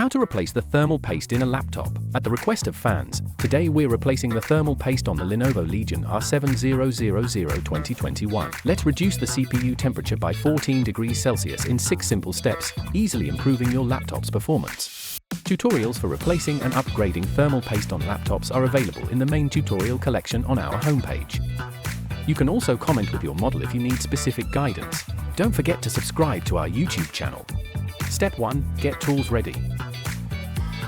How to replace the thermal paste in a laptop. At the request of fans, today we're replacing the thermal paste on the Lenovo Legion R7000 2021. Let's reduce the CPU temperature by 14 degrees Celsius in 6 simple steps, easily improving your laptop's performance. Tutorials for replacing and upgrading thermal paste on laptops are available in the main tutorial collection on our homepage. You can also comment with your model if you need specific guidance. Don't forget to subscribe to our YouTube channel. Step 1. Get tools ready.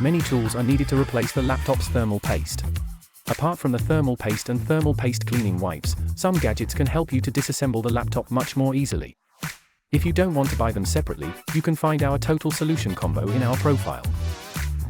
Many tools are needed to replace the laptop's thermal paste. Apart from the thermal paste and thermal paste cleaning wipes, some gadgets can help you to disassemble the laptop much more easily. If you don't want to buy them separately, you can find our total solution combo in our profile.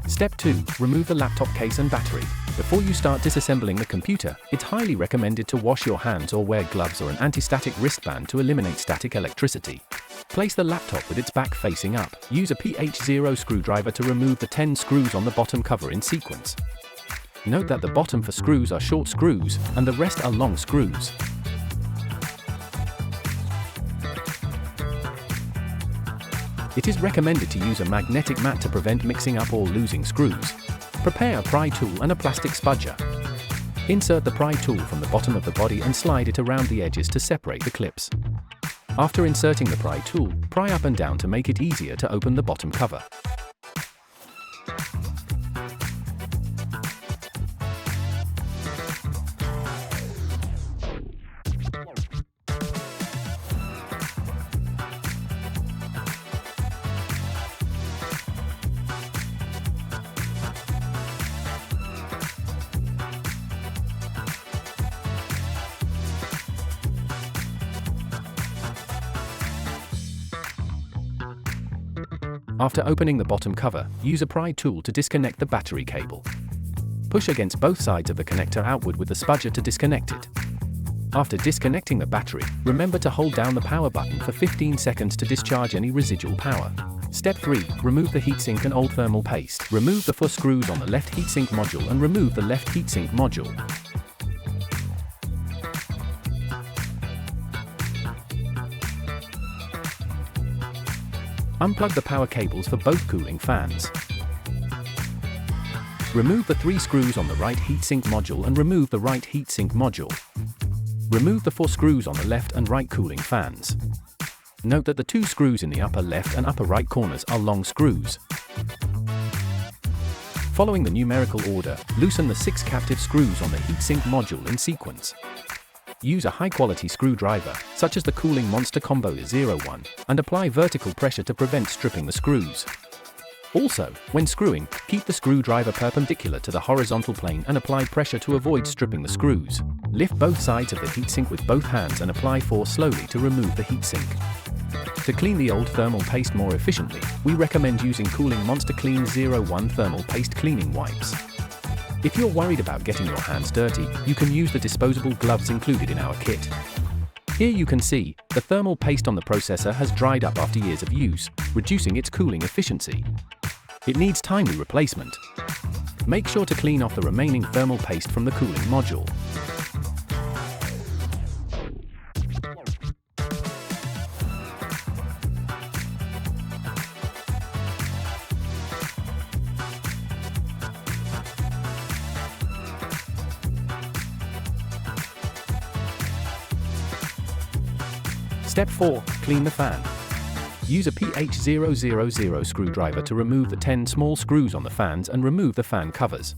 Step 2. Remove the laptop case and battery. Before you start disassembling the computer, it's highly recommended to wash your hands or wear gloves or an anti-static wristband to eliminate static electricity. Place the laptop with its back facing up. Use a PH0 screwdriver to remove the 10 screws on the bottom cover in sequence. Note that the bottom 4 screws are short screws, and the rest are long screws. It is recommended to use a magnetic mat to prevent mixing up or losing screws. Prepare a pry tool and a plastic spudger. Insert the pry tool from the bottom of the body and slide it around the edges to separate the clips. After inserting the pry tool, pry up and down to make it easier to open the bottom cover. After opening the bottom cover, use a pry tool to disconnect the battery cable. Push against both sides of the connector outward with the spudger to disconnect it. After disconnecting the battery, remember to hold down the power button for 15 seconds to discharge any residual power. Step 3. Remove the heatsink and old thermal paste. Remove the 4 screws on the left heatsink module and remove the left heatsink module. Unplug the power cables for both cooling fans. Remove the 3 screws on the right heatsink module and remove the right heatsink module. Remove the 4 screws on the left and right cooling fans. Note that the 2 screws in the upper left and upper right corners are long screws. Following the numerical order, loosen the 6 captive screws on the heatsink module in sequence. Use a high-quality screwdriver, such as the Kooling Monster Combo 01, and apply vertical pressure to prevent stripping the screws. Also, when screwing, keep the screwdriver perpendicular to the horizontal plane and apply pressure to avoid stripping the screws. Lift both sides of the heatsink with both hands and apply force slowly to remove the heatsink. To clean the old thermal paste more efficiently, we recommend using Kooling Monster Clean 01 thermal paste cleaning wipes. If you're worried about getting your hands dirty, you can use the disposable gloves included in our kit. Here you can see, the thermal paste on the processor has dried up after years of use, reducing its cooling efficiency. It needs timely replacement. Make sure to clean off the remaining thermal paste from the cooling module. Step 4. Clean the fan. Use a PH000 screwdriver to remove the 10 small screws on the fans and remove the fan covers.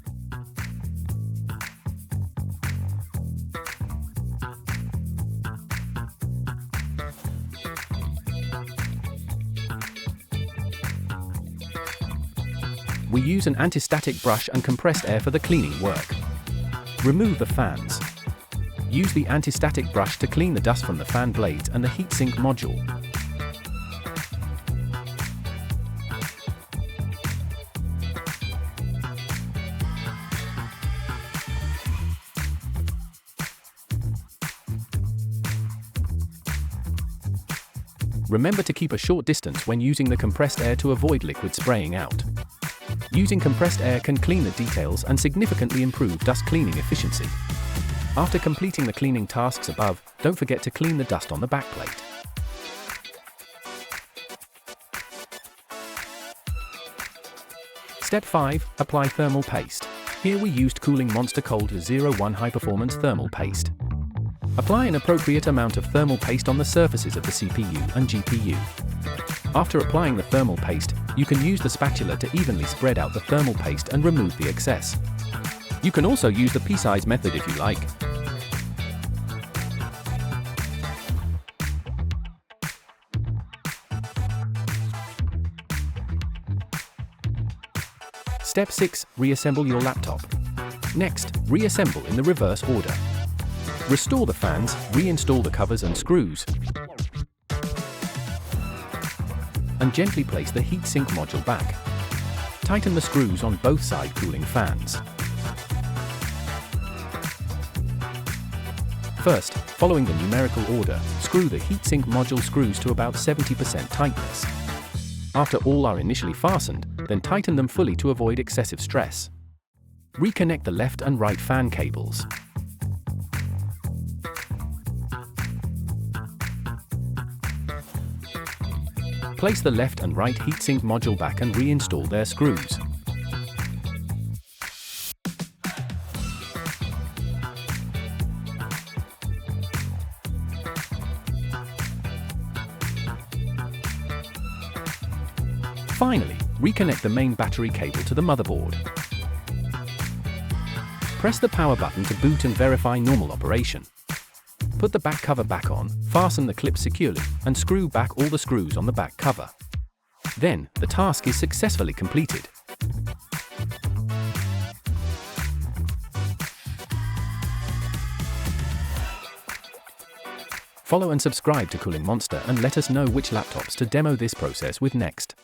We use an anti-static brush and compressed air for the cleaning work. Remove the fans. Use the anti-static brush to clean the dust from the fan blades and the heatsink module. Remember to keep a short distance when using the compressed air to avoid liquid spraying out. Using compressed air can clean the details and significantly improve dust cleaning efficiency. After completing the cleaning tasks above, don't forget to clean the dust on the backplate. Step 5. Apply thermal paste. Here we used Kooling Monster Cold 01 High Performance Thermal Paste. Apply an appropriate amount of thermal paste on the surfaces of the CPU and GPU. After applying the thermal paste, you can use the spatula to evenly spread out the thermal paste and remove the excess. You can also use the pea-size method if you like. Step 6. Reassemble your laptop. Next, reassemble in the reverse order. Restore the fans, reinstall the covers and screws, and gently place the heatsink module back. Tighten the screws on both side cooling fans. First, following the numerical order, screw the heatsink module screws to about 70% tightness. After all are initially fastened, then tighten them fully to avoid excessive stress. Reconnect the left and right fan cables. Place the left and right heatsink module back and reinstall their screws. Finally, reconnect the main battery cable to the motherboard. Press the power button to boot and verify normal operation. Put the back cover back on, fasten the clip securely, and screw back all the screws on the back cover. Then, the task is successfully completed. Follow and subscribe to Kooling Monster and let us know which laptops to demo this process with next.